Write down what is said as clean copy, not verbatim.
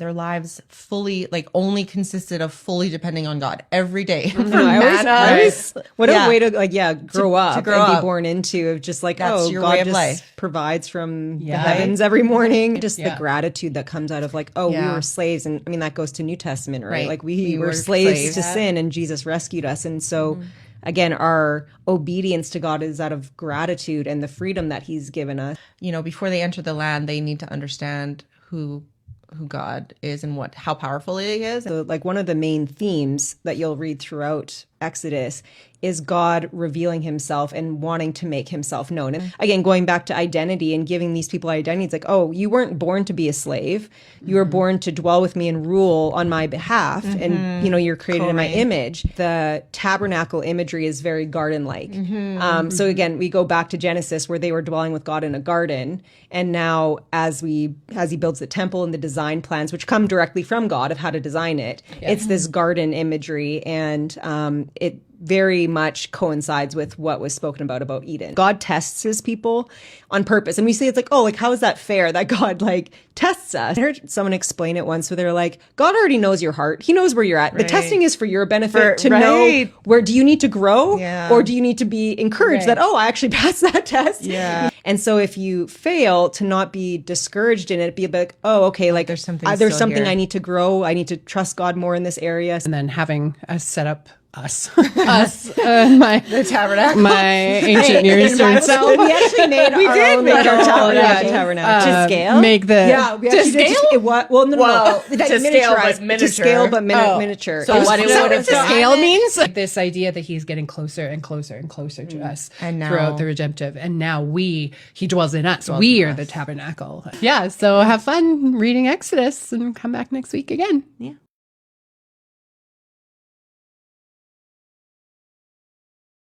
their lives fully, like only consisted of fully depending on God every day for what a way to grow up and grow be up. born into, of just like, That's your God way of just life. provides from the heavens every morning. Just the Yeah. gratitude that comes out of like, we were slaves. And I mean, that goes to New Testament, right? Right. Like we We were were slaves slaves. to sin, and Jesus rescued us. And so again, our obedience to God is out of gratitude and the freedom that he's given us. You know, before they enter the land, they need to understand who God is and how powerful he is. So like one of the main themes that you'll read throughout Exodus is God revealing himself and wanting to make himself known. And again, going back to identity and giving these people identity, it's like, you weren't born to be a slave. You were born to dwell with me and rule on my behalf. And, you're created in my image. The tabernacle imagery is very garden-like. So again, we go back to Genesis where they were dwelling with God in a garden. And now as he builds the temple and the design plans, which come directly from God of how to design it, it's this garden imagery. And it very much coincides with what was spoken about Eden. God tests his people on purpose. And we say, it's like, how is that fair that God like tests us? I heard someone explain it once where they're like, God already knows your heart. He knows where you're at. The testing is for your benefit to know where do you need to grow or do you need to be encouraged that, I actually passed that test. Yeah. And so if you fail, to not be discouraged in it, be like, okay, like there's something here. I need to grow. I need to trust God more in this area. And then having us set up my the tabernacle. my ancient Near Eastern self. We actually made our own tabernacle to scale. Make the we actually did scale? To scale, but miniature. So what it would have done. scale means like this idea that he's getting closer and closer and closer to us And now- throughout the redemptive, and now he dwells in us. We are the tabernacle. Yeah. So have fun reading Exodus and come back next week again. Yeah.